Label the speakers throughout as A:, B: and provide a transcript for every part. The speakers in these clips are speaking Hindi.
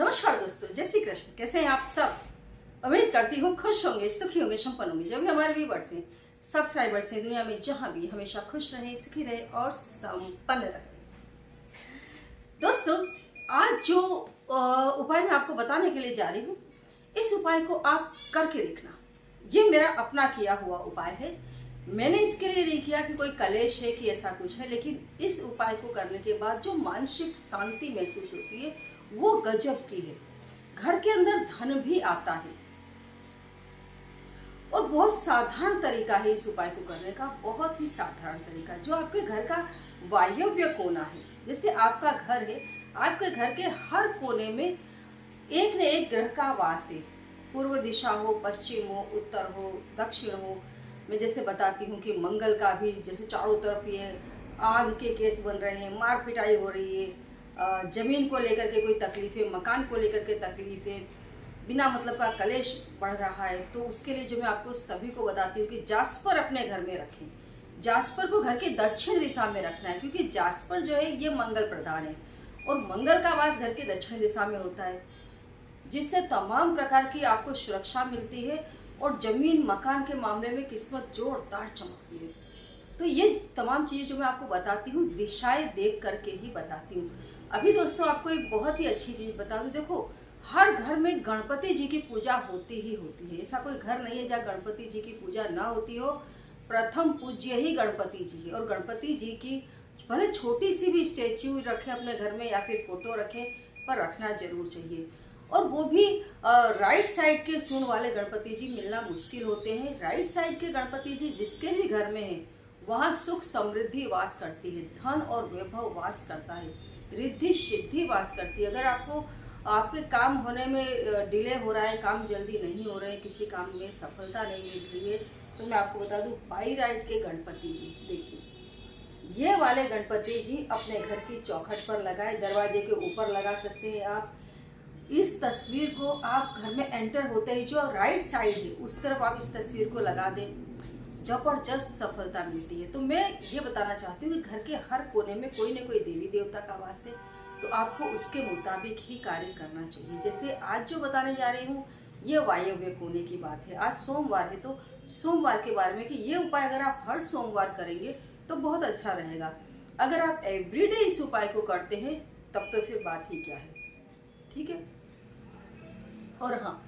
A: नमस्कार दोस्तों, जय श्री कृष्ण। कैसे हैं आप सब? उम्मीद करती हूँ खुश होंगे, सुखी होंगे, संपन्न होंगे। जो भी हमारे व्यूअर्स हैं, सब्सक्राइबर्स हैं, दुनिया में जहाँ भी हमेशा खुश रहे, सुखी रहे और संपन्न रहे। दोस्तों, आज जो उपाय मैं आपको बताने के लिए जा रही हूँ, इस उपाय को आप करके देखना। ये मेरा अपना किया हुआ उपाय है। मैंने इसके लिए नहीं किया कि कोई कलेश है कि ऐसा कुछ है, लेकिन इस उपाय को करने के बाद जो मानसिक शांति महसूस होती है वो गजब की है। घर के अंदर धन भी आता है और बहुत साधारण तरीका है इस उपाय को करने का। बहुत ही साधारण तरीका, जो आपके घर का वायव्य कोना है, जैसे आपका घर है, आपके घर के हर कोने में एक न एक ग्रह का वास है। पूर्व दिशा हो, पश्चिम हो, उत्तर हो, दक्षिण हो। मैं जैसे बताती हूँ कि मंगल का भी, जैसे चारों तरफ ये आग के केस बन रहे हैं, मार पिटाई हो रही है, जमीन को लेकर के कोई तकलीफ है, मकान को लेकर के तकलीफ है, बिना मतलब का कलेश बढ़ रहा है, तो उसके लिए जो मैं आपको सभी को बताती हूँ कि जास्पर अपने घर में रखें। जास्पर को घर के दक्षिण दिशा में रखना है, क्योंकि जास्पर जो है ये मंगल प्रधान है और मंगल का वास घर के दक्षिण दिशा में होता है, जिससे तमाम प्रकार की आपको सुरक्षा मिलती है और जमीन मकान के मामले में किस्मत जोरदार चमकती है। तो ये तमाम चीजें जो मैं आपको बताती हूँ, दिशाएं देख करके ही बताती हूँ। अभी दोस्तों आपको एक बहुत ही अच्छी चीज बता दूं। देखो, हर घर में गणपति जी की पूजा होती ही होती है। ऐसा कोई घर नहीं है जहाँ गणपति जी की पूजा ना होती हो। प्रथम पूज्य ही गणपति जी है और गणपति जी की भले छोटी सी भी स्टेच्यू रखें अपने घर में या फिर फोटो रखें, पर रखना जरूर चाहिए। और वो भी राइट साइड के सूंड वाले गणपति जी मिलना मुश्किल होते हैं। राइट साइड के गणपति जी जिसके भी घर में है, वहाँ सुख समृद्धि वास करती है, धन और वैभव वास करता है, रिद्धि सिद्धि वास करती है। अगर आपको आपके काम होने में डिले हो रहा है, काम जल्दी नहीं हो रहे हैं, किसी काम में सफलता नहीं मिल रही है, तो मैं आपको बता दूं, बाई राइट के गणपति जी, देखिए ये वाले गणपति जी अपने घर की चौखट पर लगाए, दरवाजे के ऊपर लगा सकते हैं आप। इस तस्वीर को आप घर में एंटर होते ही जो राइट साइड है उस तरफ आप इस तस्वीर को लगा दें, जबरदस्त सफलता मिलती है। तो मैं ये बताना चाहती हूँ कि घर के हर कोने में कोई न कोई देवी देवता का वास है, तो आपको उसके मुताबिक ही कार्य करना चाहिए। जैसे आज जो बताने जा रही हूँ, ये वायव्य कोने की बात है। आज सोमवार है, तो सोमवार के बारे में कि ये उपाय अगर आप हर सोमवार करेंगे तो बहुत अच्छा रहेगा। अगर आप एवरीडे इस उपाय को करते हैं तब तो फिर बात ही क्या है, ठीक है। और हाँ,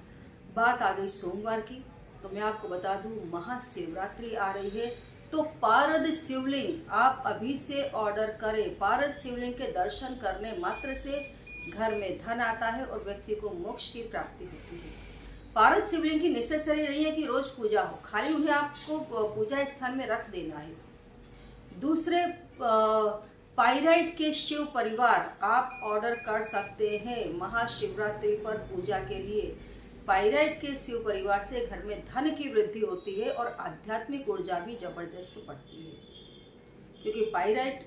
A: बात आ गई सोमवार की, तो मैं आपको बता दूं, महाशिवरात्रि आ रही है, तो पारद शिवलिंग आप अभी से ऑर्डर करें। पारद शिवलिंग के दर्शन करने मात्र से घर में धन आता है और व्यक्ति को मोक्ष की प्राप्ति होती है। पारद शिवलिंग की नेसेसरी नहीं है कि रोज पूजा हो, खाली उन्हें आपको पूजा स्थान में रख देना है। दूसरे पाइराइट के शिव परिवार आप ऑर्डर कर सकते हैं महाशिवरात्रि पर पूजा के लिए। पाइराइट के शिव परिवार से घर में धन की वृद्धि होती है और आध्यात्मिक ऊर्जा भी जबरदस्त बढ़ती है, क्योंकि पाइराइट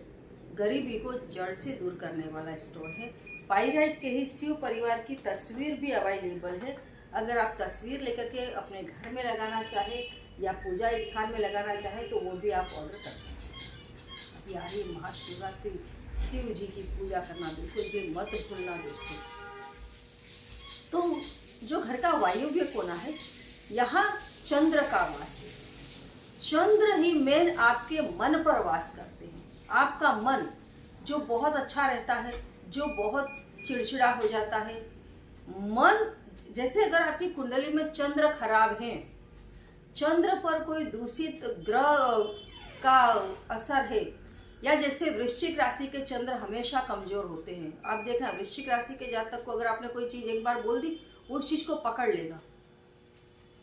A: गरीबी को जड़ से दूर करने वाला स्टोन है। पाइराइट के ही शिव परिवार की तस्वीर भी अवेलेबल है। अगर आप तस्वीर लेकर के अपने घर में लगाना चाहे या पूजा स्थान में लगाना चाहे तो वो भी आप ऑर्डर कर सकते हैं। अभी आ रही महाशिवरात्रि, शिव जी की पूजा करना बिल्कुल भी मत भूलना दोस्तों। तो जो घर का वायव्य कोना है, यहाँ चंद्र का वास है। चंद्र ही मेन आपके मन पर वास करते हैं। आपका मन जो बहुत अच्छा रहता है, जो बहुत चिड़चिड़ा हो जाता है, मन जैसे अगर आपकी कुंडली में चंद्र खराब है, चंद्र पर कोई दूषित ग्रह का असर है, या जैसे वृश्चिक राशि के चंद्र हमेशा कमजोर होते हैं। आप देखना, वृश्चिक राशि के जातक को अगर आपने कोई चीज एक बार बोल दी, उस चीज को पकड़ लेगा,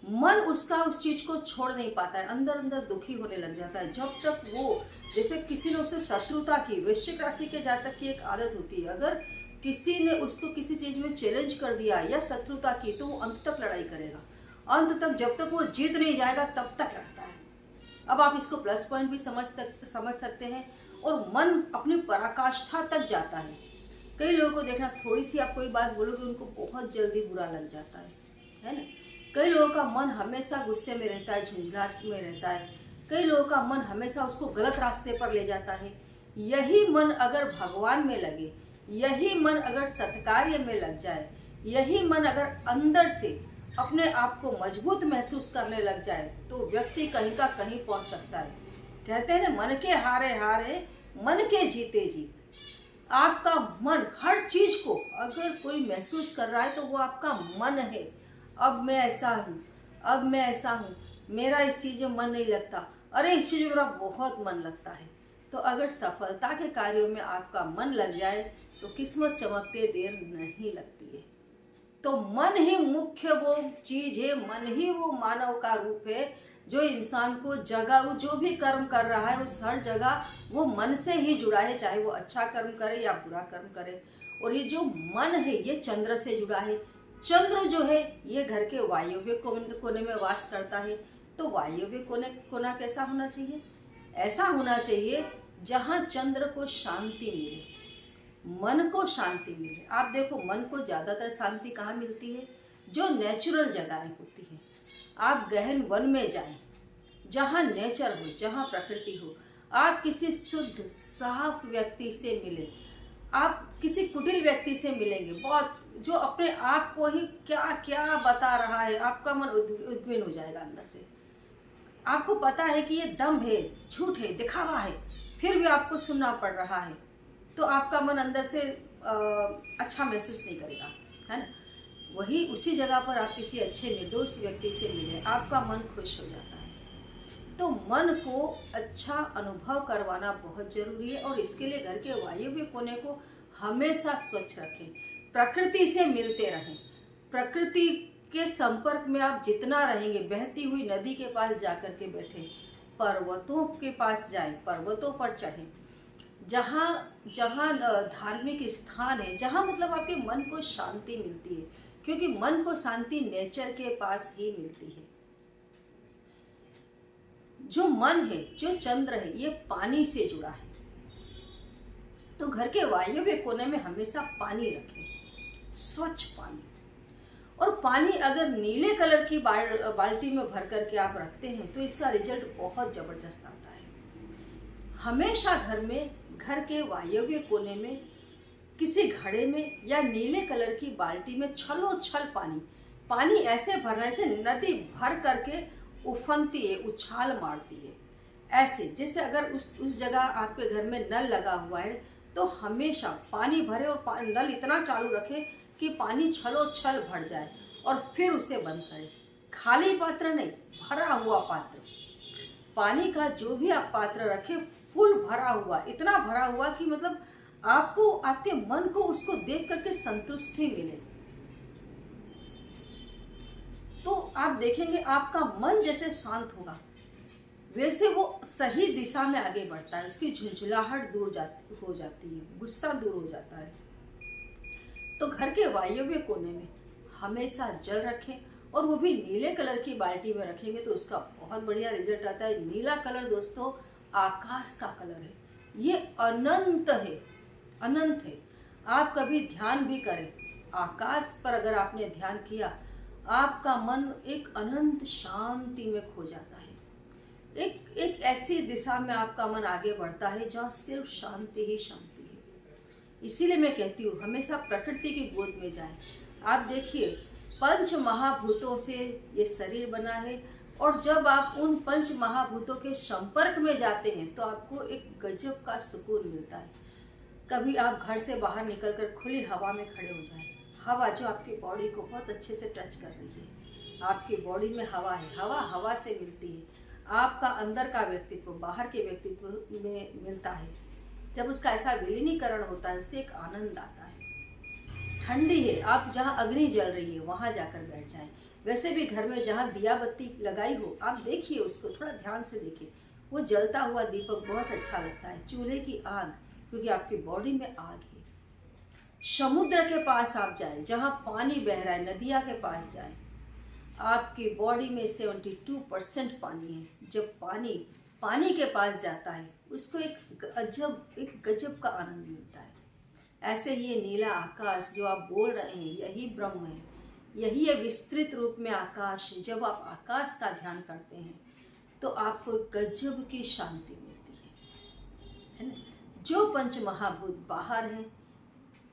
A: मन उसका उस चीज को छोड़ नहीं पाता है, अंदर अंदर दुखी होने लग जाता है। जब तक वो, जैसे किसी ने उसे शत्रुता की, वृश्चिक राशि के जातक की एक आदत होती है, अगर किसी ने उसको किसी चीज में चैलेंज कर दिया या शत्रुता की, तो वो अंत तक लड़ाई करेगा, अंत तक, जब तक वो जीत नहीं जाएगा तब तक लड़ता है। अब आप इसको प्लस पॉइंट भी समझ सकते हैं। और मन अपनी पराकाष्ठा तक जाता है। कई लोगों को देखना, थोड़ी सी आप कोई बात बोलोगे उनको बहुत जल्दी बुरा लग जाता है ना। कई लोगों का मन हमेशा गुस्से में रहता है, झुंझलाहट में रहता है। कई लोगों का मन हमेशा उसको गलत रास्ते पर ले जाता है। यही मन अगर भगवान में लगे, यही मन अगर सत्कार्य में लग जाए, यही मन अगर अंदर से अपने आप को मजबूत महसूस करने लग जाए तो व्यक्ति कहीं का कहीं पहुंच सकता है। कहते हैं ना, मन के हारे हारे मन के जीते जीत। आपका मन हर चीज को अगर कोई महसूस कर रहा है तो वो आपका मन है। अब मैं ऐसा हूँ, अब मैं ऐसा हूँ, मेरा इस चीज में मन नहीं लगता, अरे इस चीज में मेरा बहुत मन लगता है। तो अगर सफलता के कार्यों में आपका मन लग जाए तो किस्मत चमकते देर नहीं लगती है। तो मन ही मुख्य वो चीज है, मन ही वो मानव का रूप है जो इंसान को जगह, वो जो भी कर्म कर रहा है उस हर जगह वो मन से ही जुड़ा है, चाहे वो अच्छा कर्म करे या बुरा कर्म करे। और ये जो मन है ये चंद्र से जुड़ा है। चंद्र जो है ये घर के वायव्य कोने में वास करता है। तो वायव्य कोना कैसा होना चाहिए? ऐसा होना चाहिए जहाँ चंद्र को शांति मिले, मन को शांति मिले। आप देखो, मन को ज्यादातर शांति कहाँ मिलती है? जो नेचुरल जगहें होती है। आप गहन वन में जाएं, जहाँ नेचर हो, जहाँ प्रकृति हो। आप किसी शुद्ध साफ व्यक्ति से मिलें, आप किसी कुटिल व्यक्ति से मिलेंगे, बहुत जो अपने आप को ही क्या क्या बता रहा है, आपका मन उद्विग्न हो जाएगा अंदर से। आपको पता है कि ये दम है, झूठ है, दिखावा है, फिर भी आपको सुनना पड़ रहा है, तो आपका मन अंदर से अच्छा महसूस नहीं करेगा, है ना। वही उसी जगह पर आप किसी अच्छे निर्दोष व्यक्ति से मिले, आपका मन खुश हो जाता है। तो मन को अच्छा अनुभव करवाना बहुत जरूरी है और इसके लिए घर के वायव्य कोने को हमेशा स्वच्छ रखें, प्रकृति से मिलते रहें। प्रकृति के संपर्क में आप जितना रहेंगे, बहती हुई नदी के पास जाकर के बैठे, पर्वतों के पास जाएं, पर्वतों पर चढ़ें, जहाँ जहाँ धार्मिक स्थान है, जहाँ मतलब आपके मन को शांति मिलती है, क्योंकि मन को शांति नेचर के पास ही मिलती है। जो मन है, जो चंद्र है, ये पानी से जुड़ा है। तो घर के वायव्य कोने में हमेशा पानी रखें, स्वच्छ पानी। और पानी अगर नीले कलर की बाल्टी में भर करके आप रखते हैं तो इसका रिजल्ट बहुत जबरदस्त आता है। हमेशा घर के वायव्य कोने में किसी घड़े में या नीले कलर की बाल्टी में छलोछल पानी ऐसे भरना, ऐसे नदी भर करके उफनती है, उछाल मारती है, ऐसे जैसे अगर उस जगह आपके घर में नल लगा हुआ है तो हमेशा पानी भरे और नल इतना चालू रखें कि पानी छलोछल भर जाए और फिर उसे बंद करें। खाली पात्र नहीं, भरा हुआ पात्र। पानी का जो भी आप पात्र रखें फुल भरा हुआ, इतना भरा हुआ कि मतलब आपको, आपके मन को उसको देख करके संतुष्टि मिले। तो आप देखेंगे आपका मन जैसे शांत होगा वैसे वो सही दिशा में आगे बढ़ता है, उसकी झुंझुलाहट हो जाती है, गुस्सा दूर हो जाता है। तो घर के वायव्य कोने में हमेशा जल रखें और वो भी नीले कलर की बाल्टी में रखेंगे तो उसका बहुत बढ़िया रिजल्ट आता है। नीला कलर दोस्तों आकाश का कलर है, ये अनंत है, अनंत है। आप कभी ध्यान भी करें, आकाश पर अगर आपने ध्यान किया, आपका मन एक अनंत शांति में खो जाता है। एक ऐसी दिशा में आपका मन आगे बढ़ता है जहाँ सिर्फ शांति ही शांति है। इसीलिए मैं कहती हूँ हमेशा प्रकृति की गोद में जाएं। आप देखिए, पंच महाभूतों से ये शरीर बना है और जब आप उन पंच महाभूतों के संपर्क में जाते हैं तो आपको एक गजब का सुकून मिलता है। कभी आप घर से बाहर निकलकर खुली हवा में खड़े हो जाएं, हवा जो आपकी बॉडी को बहुत अच्छे से टच कर रही है, आपकी बॉडी में हवा है, हवा से मिलती है, आपका अंदर का व्यक्तित्व बाहर के व्यक्तित्व में मिलता है। जब उसका ऐसा विलीनीकरण होता है उससे एक आनंद आता है। ठंडी है, आप जहाँ अग्नि जल रही है वहाँ जाकर बैठ जाएं। वैसे भी घर में जहाँ दिया बत्ती लगाई हो आप देखिए, उसको थोड़ा ध्यान से देखिए, वो जलता हुआ दीपक बहुत अच्छा लगता है। चूल्हे की आग, क्योंकि आपकी बॉडी में आग है। समुद्र के पास आप जाएं, जहाँ पानी बह रहा है, नदिया के पास जाएं, आपकी बॉडी में 72% पानी है। जब पानी के पास जाता है उसको एक गजब का आनंद मिलता है। ऐसे ही ये नीला आकाश जो आप बोल रहे हैं यही ब्रह्म है, यही है विस्तृत रूप में आकाश। जब आप आकाश का ध्यान करते हैं तो आपको गजब की शांति मिलती है ना। जो पंच महाभूत बाहर हैं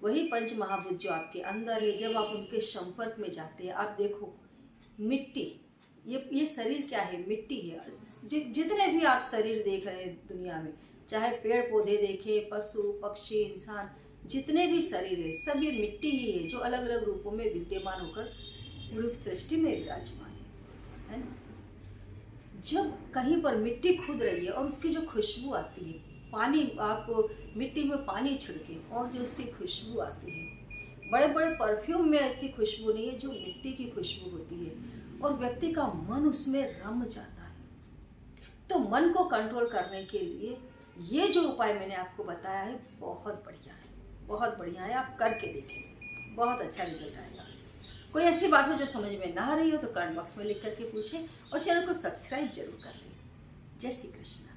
A: वही पंच महाभूत जो आपके अंदर है, जब आप उनके संपर्क में जाते हैं, आप देखो मिट्टी, ये शरीर क्या है? मिट्टी है। जितने भी आप शरीर देख रहे हैं दुनिया में, चाहे पेड़ पौधे देखें, पशु पक्षी इंसान, जितने भी शरीर है सब ये मिट्टी ही है, जो अलग अलग रूपों में विद्यमान होकर पूरी सृष्टि में विराजमान है ना। जब कहीं पर मिट्टी खुद रही है और उसकी जो खुशबू आती है, पानी आप मिट्टी में पानी छिड़के और जो उसकी खुशबू आती है, बड़े बड़े परफ्यूम में ऐसी खुशबू नहीं है जो मिट्टी की खुशबू होती है, और व्यक्ति का मन उसमें रम जाता है। तो मन को कंट्रोल करने के लिए ये जो उपाय मैंने आपको बताया है बहुत बढ़िया है, बहुत बढ़िया है। आप करके देखें, बहुत अच्छा रिजल्ट आएगा। कोई ऐसी बात हो जो समझ में ना आ रही हो तो कमेंट बॉक्स में लिख करके पूछें, और चैनल को सब्सक्राइब जरूर कर लें। जय श्री कृष्ण।